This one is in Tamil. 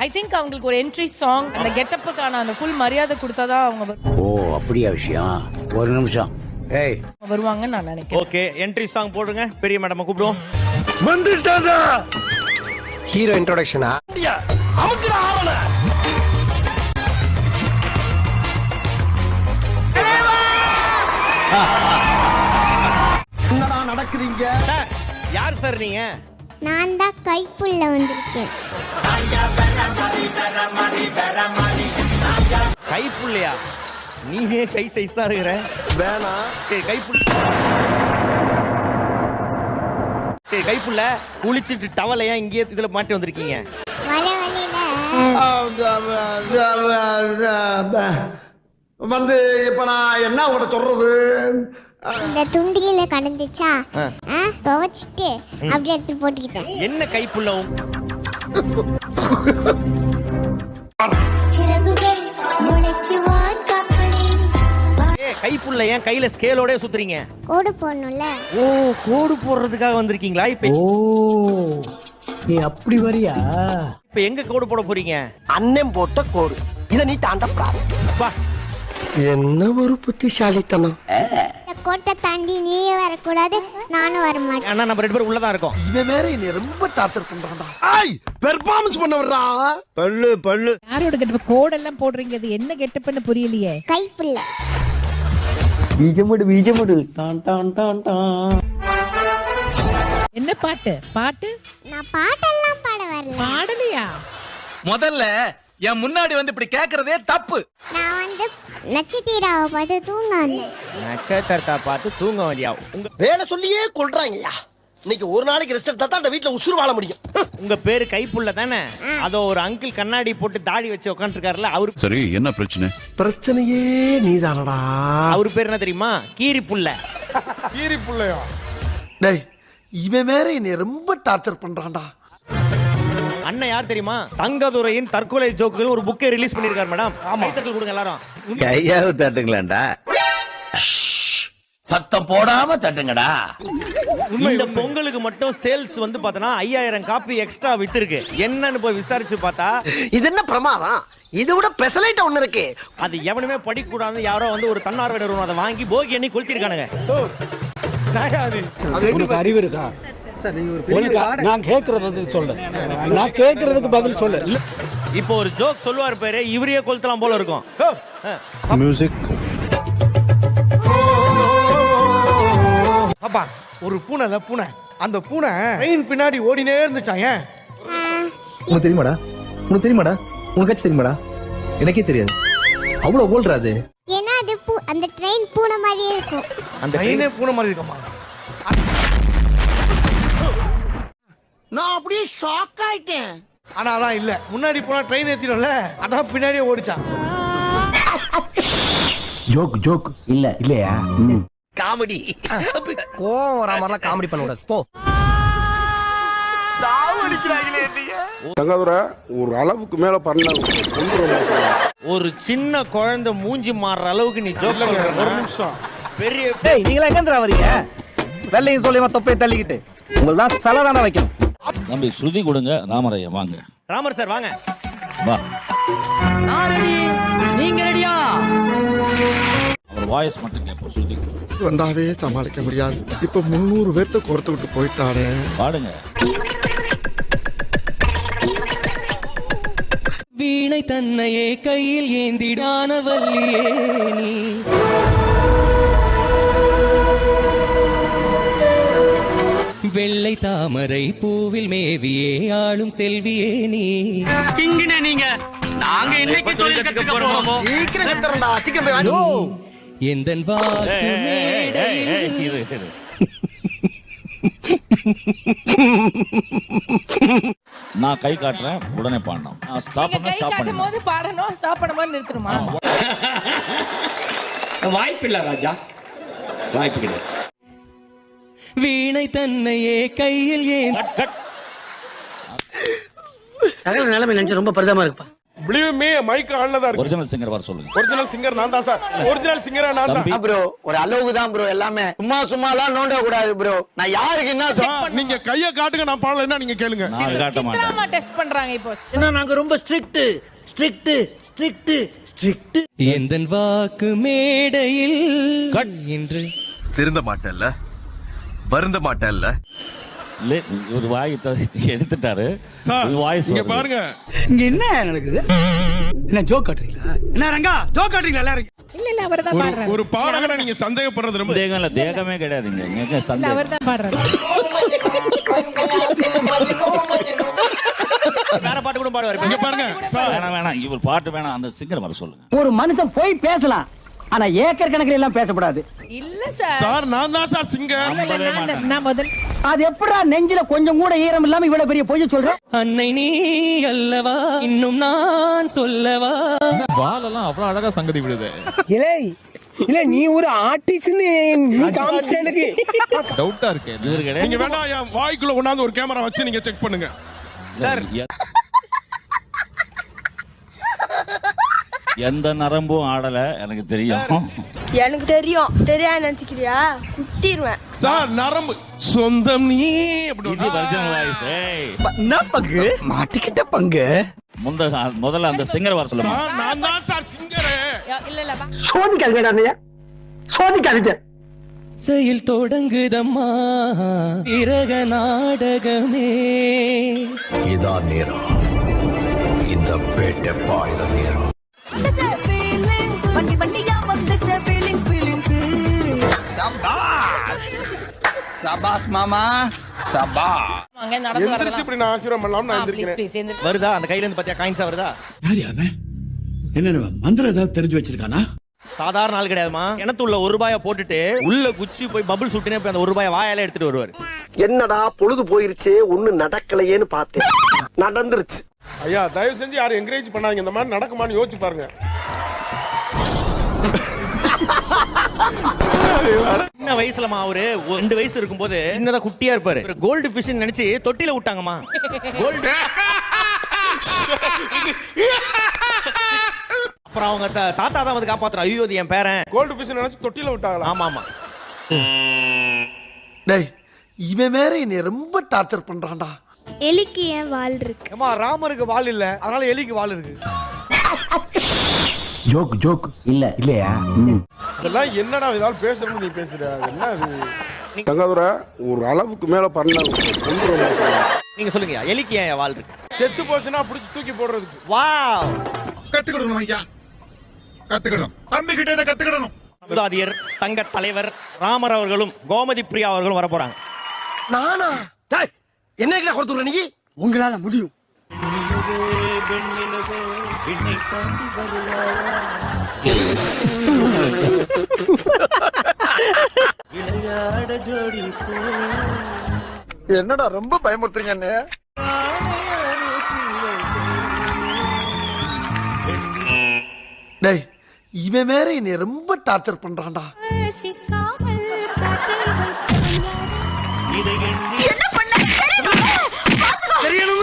ஐ திங்க் அவங்களுக்கு ஒரு என்ட்ரி சாங் அந்த கெட்டப்புக்கான அந்த ஃபுல் மரியாதை கொடுத்தாதான் அவங்க ஓ அப்படியா விஷயம். ஒரு நிமிஷம். ஏய் வருவாங்கன்னு நான் நினைக்கிறேன். ஓகே, என்ட்ரி சாங் போடுங்க. பெரிய மேடம் கூப்பிடுவோம். வந்துட்டாதா ஹீரோ இன்ட்ரோடக்ஷனா? அமுக்குடா ஆவல. என்னடா நடக்குறீங்க? சார், யார் சார் நீங்க? நான் தான் கைப்புள்ள வந்திருக்கேன். கைப்புள்ளையா? நீங்க கை சைஸா இருக்கிற. வேணா. சரி, கைப்புள்ள குளிச்சிட்டு டவலையா இங்கே இதுல மாட்டி வந்திருக்கீங்க? வர வழியில வந்து இப்ப நான் என்ன உங்கள்ட்ட சொல்றது? இந்த துண்டியில கடந்துச்சா துவைச்சிட்டு அப்படியே எடுத்து போட்டுக்கிட்டேன். என்ன கைப்புள்ள? கைப்புள்ள ஏன் கையில ஸ்கேலோட சுத்துறீங்க? கோடு போடணும்ல. ஓ, கோடு போடுறதுக்காக வந்திருக்கீங்களா? நீ அப்படி வரியா? இப்ப எங்க கோடு போட போறீங்க? அண்ணன் போட்ட கோடு. இத நீ தாண்டப்படாது. வா. என்ன ஒரு புத்திசாலித்தனம். இந்த கோட்டை தாண்டி நீயே வரக்கூடாது, நானும் வர மாட்டேன். அண்ணா, நம்ம 2 பேரும் உள்ளதான் இருக்கோம். இவன் வேற என்ன ரொம்ப டார்ச்சர் பண்றான்டா. ஐய், பெர்ஃபார்மன்ஸ் பண்ண வர்றா. பல்லு. யாரோட கெட்டப் கோடெல்லாம் போடுறீங்க? அது என்ன கெட்டப்னு புரியலையே. Kaipulla. பீஜமுடு Don Don Don Don. என்ன பாட்டு? நான் பாட்டெல்லாம் பாட வரல. பாடலையா? முதல்ல என் முன்னாடி வந்து இப்படி கேக்குறதே தப்பு. நான் வந்து நட்சத்திராவை பார்த்து தூங்கானேன். நட்சத்திரத்தை பார்த்து தூங்க வந்தியா? வேலை சொல்லியே கொல்றாங்கய்யா. இன்னைக்கு ஒரு நாளைக்கு ரெஸ்ட் எடுத்தா தான் அந்த வீட்ல உசுறு வாழ முடியும். உங்க பேரு கைப்புள்ள தானே? அதோ ஒரு அங்கிள் கண்ணாடி போட்டு தாடி வச்சு உட்காந்துருக்காருல, அவரு சரி, என்ன பிரச்சனை? பிரச்சனையே நீதானடா. அவரு பேர் என்ன தெரியுமா? கீரி புள்ள. கீரி புள்ளையா? டேய், இவன் வேற என்ன ரொம்ப டார்ச்சர் பண்றான்டா. அண்ணன் யார் தெரியுமா? தங்கதுரையின் தற்கொலை ஜோக்குகள் ஒரு புக்கை ரிலீஸ் பண்ணிருக்காரு மேடம். கைத்தட்டல் கொடுங்க எல்லாரும். கையாவது தட்டுங்களேன்டா. சத்தம் போடாம தட்டுங்கடா. இந்த பொங்கலுக்கு மட்டும் சேல்ஸ் வந்து பார்த்தனா 5000 காப்பி எக்ஸ்ட்ரா வித்திருக்கு. என்னன்னு போய் விசாரிச்சு பார்த்தா இது என்ன பிரமாதம்? இது விட பெசலைட் ஒண்ணு இருக்கு. அது எவனுமே படிக்க கூடாது. யாரோ வந்து ஒரு தன்னார்வ நிறுவனம் அதை வாங்கி போகி எண்ணி கொளுத்திருக்கானுங்க. உனக்கு அறிவு இருக்கா? நான் கேட்கறது சொல்றேன். நான் கேட்கறதுக்கு பதில் சொல்ல. இப்போ ஒரு ஜோக் சொல்லுவார் பேரு, இவரையே கொளுத்தலாம் போல இருக்கும். மியூசிக். அப்பா, ஒரு பூனை அந்த பூனை ட்ரெயின் பின்னாடி ஓடினே இருந்துச்சாங்க. உனக்கு தெரியுமாடா? உனக்காச்சும் தெரியுமாடா? எனக்கே தெரியாது. அவ்வளவு ஓல்றாது. ஏன்னா அது அந்த ட்ரெயின் பூனை மாதிரியே இருக்கும். அந்த ட்ரெயினே பூனை மாதிரி இருக்குமா? நான் அப்படியே ஷாக் ஆயிட்டேன். ஆனா அதான் இல்ல, முன்னாடி போனா ட்ரெயின் ஏத்திடும்ல, அதான் பின்னாடியே ஓடிச்சான். ஜோக் இல்லையா? காமெடி. கோவம் வர மாதிரிலாம் காமெடி பண்ண கூடாது. போ. தங்கதுரை ஒரு அளவுக்கு மேல பண்ண ஒரு சின்ன குழந்தை மூஞ்சி மாறுற அளவுக்கு நீ ஜோக் பண்ற. ஒரு நிமிஷம். பெரிய நீங்களா எங்கேந்திரா வரீங்க? வெள்ளையும் சொல்லியமா தொப்பையை தள்ளிக்கிட்டு உங்களுக்கு தான் சலதான வைக்கணும். தம்பி ஸ்ருதி கொடுங்க. ராமரையா வாங்க. ராமர் சார் வாங்க. வா. நீங்க ரெடியா? அவர் வாய்ஸ் மட்டும் கேட்போம். ஸ்ருதி வந்தாவே சமாளிக்க முடியாது. இப்ப 300 பேர்த்த கொடுத்து விட்டு போயிட்டானே. பாடுங்க. வீணை தன்னையே கையில் ஏந்திடான வல்லியே நீ. வெள்ளை தாமரை பூவில் மேவியே ஆளும் செல்வியே நீ. நீங்க நாங்க இன்னைக்கு தொழில் கத்துக்க போறோமோ? சீக்கிரம் கத்துறடா. சீக்கிரம் போய் வாங்க. எந்தன் வாக்கு மேடையில் நான் கை காட்டுறேன், உடனே பாடணும். ஸ்டாப் நீங்க கை காட்டும் போது பாடணும், ஸ்டாப் பண்ணும்போது நிறுத்தணுமா? வாய்ப்பில்லை ராஜா, வாய்ப்பு கிடையாது. வீணை தன்னையே கையில் ஏன் சகல நிலைமை நினைச்சு ரொம்ப பரிதமா இருக்குப்பா. பிலீவ் மீ மைக் ஆன்ல தான் இருக்கு. ஒரிஜினல் சிங்கர் வர சொல்லுங்க. ஒரிஜினல் சிங்கர் நான் தான் சார். ஒரிஜினல் சிங்கரா நான் தான். ப்ரோ ஒரு அளவுக்கு தான் ப்ரோ எல்லாமே. சும்மாலாம் நோண்ட கூடாது ப்ரோ. நான் யாருக்கு என்ன சார் நீங்க கைய காட்டுங்க நான் பாடலன்னா நீங்க கேளுங்க. நான் காட்ட மாட்டேன். சித்ராமா டெஸ்ட் பண்றாங்க இப்போ. ஏன்னா நாங்க ரொம்ப ஸ்ட்ரிக்ட் எந்தன் வாக்கு மேடையில் என்று திருந்த மாட்டேல்ல வருந்த மாட்டேல்ல ஒரு வாய் எடுத்துட்டாரு. சார் வாய்ஸ் இங்க பாருங்க. இங்க என்ன நடக்குது? என்ன ஜோக் காட்டுறீங்களா? என்ன ரங்கா ஜோக் காட்டுறீங்களா எல்லாரும்? இல்ல அவர்தான் பாடுறாரு. ஒரு பாடகனை நீங்க சந்தேகப்படுறது ரொம்ப தேகம் இல்ல, தேகமே கிடையாதுங்க. எங்க இல்ல சந்தேகம்? அவர்தான் பாடுறாரு. வேற பாட்டு கூட பாடுவாரு. இங்க பாருங்க சார். வேணாம் இவர் பாட்டு வேணாம், அந்த சிங்கர் வர சொல்லுங்க. ஒரு மனுஷன் போய் பேசலாம் ஆனா ஏக்கர் கணக்கில் எல்லாம் பேசக்கூடாது. இல்ல சார். சார் நான் தான் சார் சிங்கர். நம்பவே மாட்டேன். நான் முதல் அது எப்படா நெஞ்சில கொஞ்சம் கூட ஈரம் இல்லாம இவ்வளவு பெரிய பொய்ய சொல்ற? அன்னை நீ அல்லவா இன்னும் நான் சொல்லவா. வாலெல்லாம் அவ்வளவு அழகா சங்கதி விடுது. இல்ல நீ ஒரு ஆர்டிஸ்ட்னு நீ காமிச்ச எனக்கு டவுட்டா இருக்கு. இவரு கிடையாது. நீங்க வேணா என் வாய்க்குள்ள கொண்டாந்து ஒரு கேமரா வச்சு நீங்க செக் பண்ணுங்க. சார் எந்த நரம்பும் ஆடல எனக்கு தெரியும். எனக்கு தெரியாது நினைச்சுக்கிறியா? குத்திடுவேன். சார் நரம்பு சொந்தம் நீ அப்படி இது ஒரிஜினல் வாய்ஸ். என்ன பங்கு? மாட்டிக்கிட்ட பங்கு. முதல்ல அந்த சிங்கர் வர சொல்லுங்க. சார் நான் தான் சார் சிங்கர். இல்ல சோதிக்காதீங்க. செயல் தொடங்குதம்மா இரக நாடகமே. இதான் நேரம். இந்த பேட்டை பாயிர நேரம். சபாஸ் மாமா சபா. அங்க நடந்து எந்திரிச்சு வரலாம். இப்படி நான் ஆசீர்வாதம் பண்ணலாம் நான் ப்ளீஸ் எந்திரிக்கிறேன். ப்ளீஸ் எந்திரி. வருதா அந்த கையில இருந்து பாத்தியா காயின்ஸா வருதா? யாரு அவன்? என்ன மந்திரம் ஏதாவது தெரிஞ்சு வச்சிருக்கானா? சாதாரண ஆள் கிடையாதுமா. கிணத்துள்ள ₹1 போட்டுட்டு உள்ள குச்சி போய் பபிள் சுட்டுனே போய் அந்த ₹1 வாயால எடுத்துட்டு வருவாரு. என்னடா பொழுது போயிருச்சு ஒண்ணு நடக்கலையேன்னு பார்த்தேன். நடந்துருச்சு. ஐயா தயவு செஞ்சு யாரும் என்கரேஜ் பண்ணாதீங்க. இந்த மாதிரி நடக்குமான்னு யோசிச்சு பாருங்க. சின்ன வயசுலமா அவரு 2 வயசு இருக்கும்போது சின்னதா குட்டியா இருப்பாரு. கோல்டு ஃபிஷ் நினைச்சு தொட்டில விட்டாங்கம்மா. கோல்டு அப்புறம் அவங்க தாத்தா தான் வந்து காப்பாத்துறா. ஐயோ இது என் பேரன். கோல்டு ஃபிஷ் நினைச்சு தொட்டில விட்டாங்களா? ஆமா ஆமா. டேய் இவன் வேற என்னை ரொம்ப டார்ச்சர் பண்றான்டா. எலிக்கு ஏன் வால் இருக்கு? அம்மா ராமருக்கு வால் இல்ல, அதனால எலிக்கு வால் இருக்கு. ஜோக் இல்லையா? இதெல்லாம் என்னடா ஏதாவது பேசணும்னு நீ பேசுற? என்ன அது? தங்கதுரை ஒரு அளவுக்கு மேல பண்ணலாம். நீங்க சொல்லுங்க எலிக்கு ஏன் வால் இருக்கு? செத்து போச்சுன்னா புடிச்சு தூக்கி போடுறதுக்கு. வாவ். கத்துக்கிடணும் ஐயா. கத்துக்கிடணும். தம்பி கிட்ட இத கத்துக்கிடணும். முதலாதியர் சங்க தலைவர் ராமர் அவர்களும் கோமதி பிரியா அவர்களும் வர போறாங்க. நானா? டேய் என்ன கொடுத்துற நீ? உங்களால முடியும். என்னடா ரொம்ப பயமுறுத்துறீங்க அண்ணே. டேய் இவன் வேற என்னை ரொம்ப டார்ச்சர் பண்றான்டா. என்ன பண்ண? தெரியணும்.